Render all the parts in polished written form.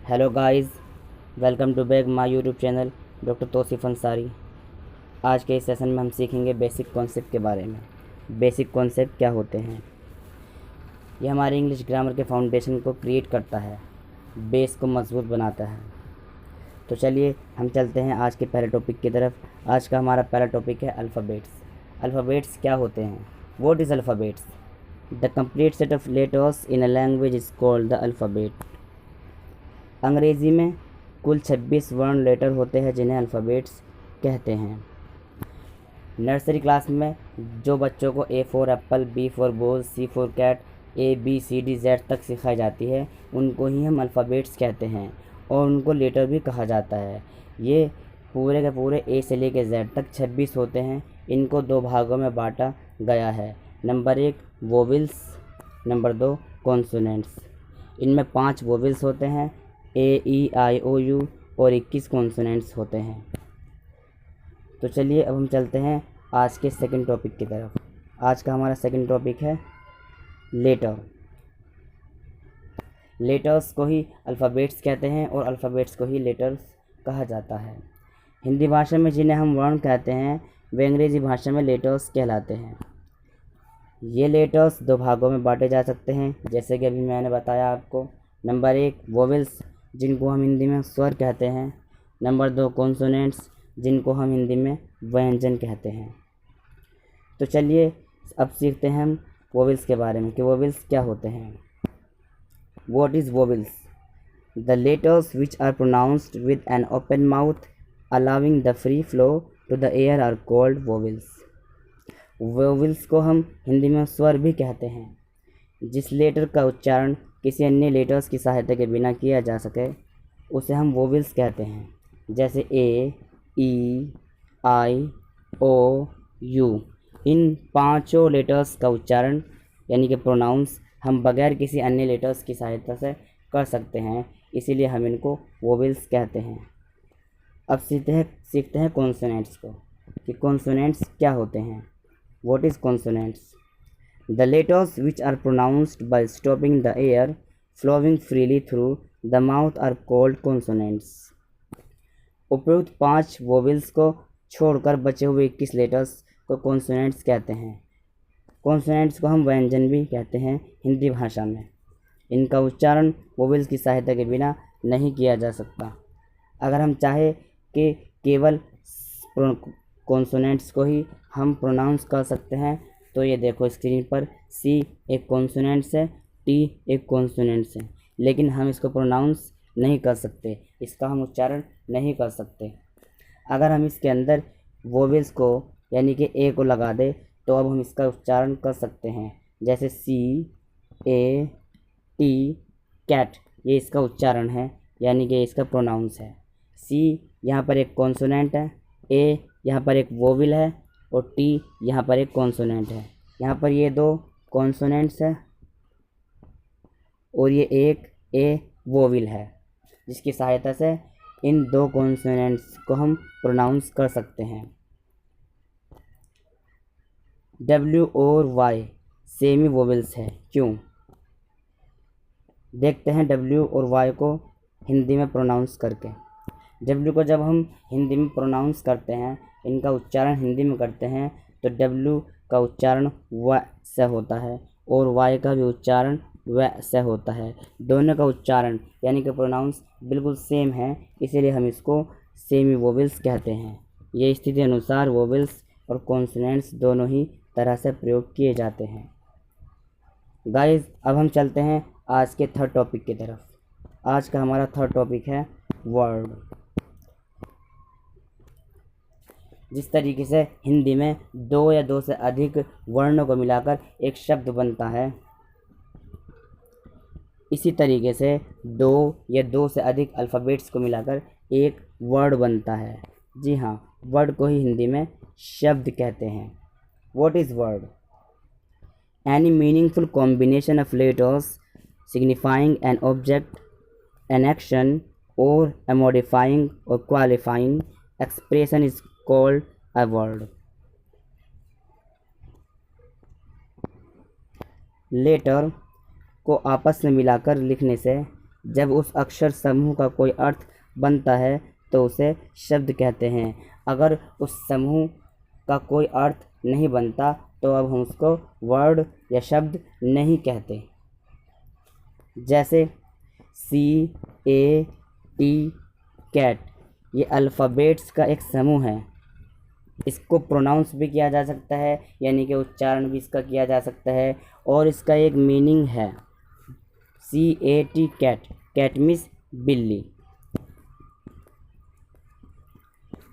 Hello guys, welcome to back my YouTube channel doctor Tauseef Ansari. आज के इस सेशन में हम सीखेंगे बेसिक कॉन्सेप्ट के बारे में। बेसिक कॉन्सेप्ट क्या होते हैं? ये हमारे इंग्लिश ग्रामर के फाउंडेशन को क्रिएट करता है, बेस को मजबूत बनाता है। तो चलिए हम चलते हैं आज के पहले टॉपिक की तरफ। आज का हमारा पहला टॉपिक है अल्फ़ाबेट्स। अल्फ़ाबेट्स क्या होते हैं? What is alphabets? The complete set of letters in a language is called the alphabet. अंग्रेज़ी में कुल 26 वर्ण लेटर होते हैं जिन्हें अल्फ़ाबेट्स कहते हैं। नर्सरी क्लास में जो बच्चों को A for apple, B for ball, C for cat, A B C D Z तक सिखाई जाती है, उनको ही हम अल्फ़ाबेट्स कहते हैं और उनको लेटर भी कहा जाता है। ये पूरे के पूरे ए से लेकर जेड तक 26 होते हैं। इनको दो भागों में बांटा गया है। Number 1 vowels, number 2 consonants. इनमें 5 वोवेल्स होते हैं, ए ई आई ओ यू, और 21 कॉन्सोनेंट्स होते हैं। तो चलिए अब हम चलते हैं आज के सेकंड टॉपिक की तरफ। आज का हमारा सेकंड टॉपिक है लेटर। लेटर्स को ही अल्फ़ाबेट्स कहते हैं और अल्फ़ाबेट्स को ही लेटर्स कहा जाता है। हिंदी भाषा में जिन्हें हम वर्ण कहते हैं वे अंग्रेज़ी भाषा में लेटर्स कहलाते हैं। ये लेटर्स दो भागों में बांटे जा सकते हैं, जैसे कि अभी मैंने बताया आपको। नंबर 1 वोवेल्स, जिनको हम हिंदी में स्वर कहते हैं। नंबर 2 कॉन्सोनेंट्स, जिनको हम हिंदी में व्यंजन कहते हैं। तो चलिए अब सीखते हैं हम वोवेल्स के बारे में कि वोवेल्स क्या होते हैं। What is vowels? The letters which are pronounced with an open mouth allowing the free flow to the air are called vowels. Vowels को हम हिंदी में स्वर भी कहते हैं। जिस लेटर का उच्चारण किसी अन्य लेटर्स की सहायता के बिना किया जा सके उसे हम वोवेल्स कहते हैं, जैसे ए, ई, आई, ओ, यू। इन पांचों लेटर्स का उच्चारण यानी कि प्रोनाउंस हम बगैर किसी अन्य लेटर्स की सहायता से कर सकते हैं, इसीलिए हम इनको वोवेल्स कहते हैं। अब सीखते हैं कॉन्सोनेंट्स को कि कॉन्सोनेंट्स क्या होते हैं। What is consonants? The letters which are pronounced by stopping the air flowing freely through the mouth are called consonants. उपयुक्त 5 वोवेल्स को छोड़कर बचे हुए 21 लेटर्स को कॉन्सोनेंट्स कहते हैं। कॉन्सोनेंट्स को हम व्यंजन भी कहते हैं हिंदी भाषा में। इनका उच्चारण वोवेल्स की सहायता के बिना नहीं किया जा सकता। अगर हम चाहे कि केवल कॉन्सोनेंट्स को ही हम प्रोनाउंस कर सकते हैं तो ये देखो स्क्रीन पर सी एक कॉन्सोनेंट्स है, टी एक कॉन्सोनेंट्स है, लेकिन हम इसको प्रोनाउंस नहीं कर सकते, इसका हम उच्चारण नहीं कर सकते। अगर हम इसके अंदर वोवेल्स को यानी कि ए को लगा दे तो अब हम इसका उच्चारण कर सकते हैं, जैसे सी ए टी कैट, ये इसका उच्चारण है यानी कि इसका प्रोनाउंस है। सी यहाँ पर एक कॉन्सोनेंट है, ए यहाँ पर एक वोवेल है और टी यहाँ पर एक कॉन्सोनेंट है। यहाँ पर ये 2 कॉन्सोनेंट्स है और ये एक ए वोवेल है, जिसकी सहायता से इन 2 कॉन्सोनेंट्स को हम प्रोनाउंस कर सकते हैं। डब्ल्यू और वाई सेमी वोवेल्स है, क्यों? देखते हैं डब्ल्यू और वाई को हिंदी में प्रोनाउंस करके। डब्ल्यू को जब हम हिंदी में प्रोनाउंस करते हैं, इनका उच्चारण हिंदी में करते हैं, तो डब्ल्यू का उच्चारण व से होता है और वाई का भी उच्चारण व से होता है। दोनों का उच्चारण यानी कि प्रोनाउंस बिल्कुल सेम है, इसीलिए हम इसको सेमी वोवेल्स कहते हैं। ये स्थिति अनुसार वोवेल्स और कॉन्सोनेंट्स दोनों ही तरह से प्रयोग किए जाते हैं। गाइस अब हम चलते हैं आज के थर्ड टॉपिक की तरफ। आज का हमारा थर्ड टॉपिक है वर्ड। जिस तरीके से हिंदी में 2 या 2 से अधिक वर्णों को मिलाकर एक शब्द बनता है, इसी तरीके से 2 या 2 से अधिक अल्फ़ाबेट्स को मिलाकर एक वर्ड बनता है। जी हाँ, वर्ड को ही हिंदी में शब्द कहते हैं। What is word? Any meaningful combination of letters signifying an object, an action और a modifying or qualifying expression is called a word. Letter को आपस में मिलाकर लिखने से जब उस अक्षर समूह का कोई अर्थ बनता है तो उसे शब्द कहते हैं। अगर उस समूह का कोई अर्थ नहीं बनता तो अब हम उसको वर्ड या शब्द नहीं कहते। जैसे CAT कैट, ये अल्फ़ाबेट्स का एक समूह है। इसको प्रोनाउंस भी किया जा सकता है, यानी कि उच्चारण भी इसका किया जा सकता है, और इसका एक मीनिंग है। CAT कैट, कैट मीन्स बिल्ली।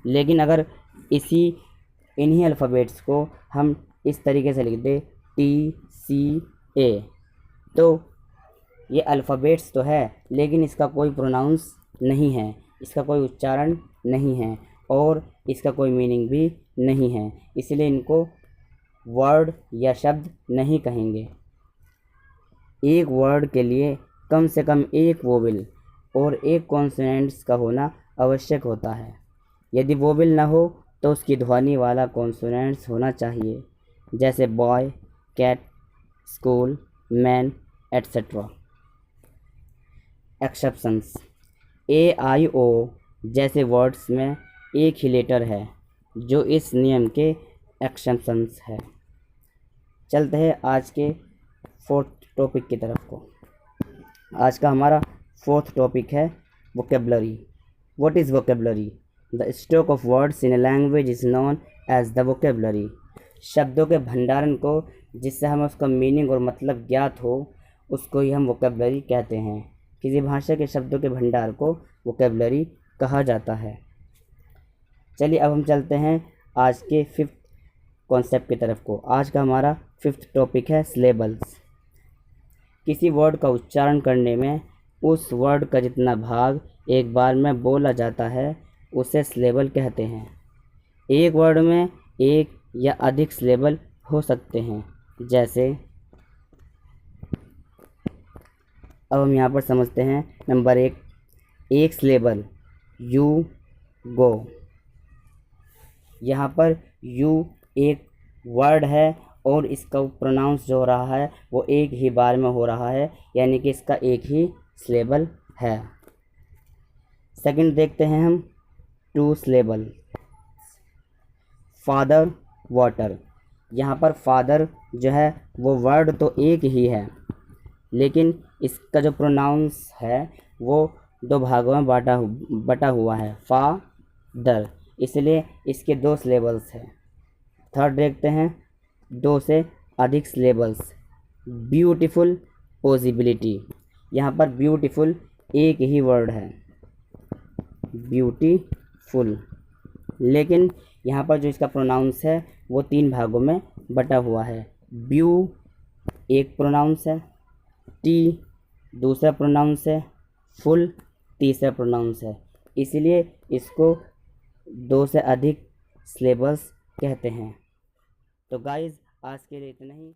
लेकिन अगर इन्हीं अल्फ़ाबेट्स को हम इस तरीके से लिख दें TCA, तो ये अल्फ़ाबेट्स तो है लेकिन इसका कोई प्रोनाउंस नहीं है, इसका कोई उच्चारण नहीं है और इसका कोई मीनिंग भी नहीं है, इसलिए इनको वर्ड या शब्द नहीं कहेंगे। एक वर्ड के लिए कम से कम एक वोवेल और एक कॉन्सोनेंट्स का होना आवश्यक होता है। यदि वोवेल ना हो तो उसकी ध्वनि वाला कॉन्सोनेंट्स होना चाहिए, जैसे boy, cat, school, man, etcetera. Exceptions, AIO जैसे वर्ड्स में एक ही लेटर है जो इस नियम के एक्सेप्शंस है। चलते हैं आज के 4th टॉपिक की तरफ को। आज का हमारा 4th टॉपिक है vocabulary. What is vocabulary? The stock of words in a language is known as the vocabulary. शब्दों के भंडारण को, जिससे हमें उसका मीनिंग और मतलब ज्ञात हो, उसको ही हम वोकेबलरी कहते हैं। किसी भाषा के शब्दों के भंडार को वोकेबलरी कहा जाता है। चलिए अब हम चलते हैं आज के 5th कॉन्सेप्ट की तरफ को। आज का हमारा 5th टॉपिक है सिलेबल्स। किसी वर्ड का उच्चारण करने में उस वर्ड का जितना भाग एक बार में बोला जाता है उसे सिलेबल कहते हैं। एक वर्ड में एक या अधिक सिलेबल हो सकते हैं। जैसे अब हम यहाँ पर समझते हैं। नंबर 1, एक सिलेबल यू गो। यहाँ पर यू एक वर्ड है और इसका प्रोनाउंस जो हो रहा है वो एक ही बार में हो रहा है, यानी कि इसका एक ही सिलेबल है। सेकंड देखते हैं हम 2 सिलेबल, फादर, वाटर। यहाँ पर फादर जो है वो वर्ड तो एक ही है, लेकिन इसका जो प्रोनाउंस है वो 2 भागों में बटा हुआ है, फादर, इसलिए इसके 2 सिलेबल्स हैं। थर्ड देखते हैं 2 से अधिक सिलेबल्स, ब्यूटीफुल, पॉसिबिलिटी। यहाँ पर ब्यूटीफुल एक ही वर्ड है, ब्यूटीफुल, लेकिन यहाँ पर जो इसका प्रोनाउंस है वो 3 भागों में बटा हुआ है। ब्यू एक प्रोनाउंस है, टी दूसरा प्रोनाउंस है, फुल तीसरा प्रोनाउंस है, इसलिए इसको 2 से अधिक सिलेबल्स कहते हैं। तो गाइज़ आज के लिए इतना ही।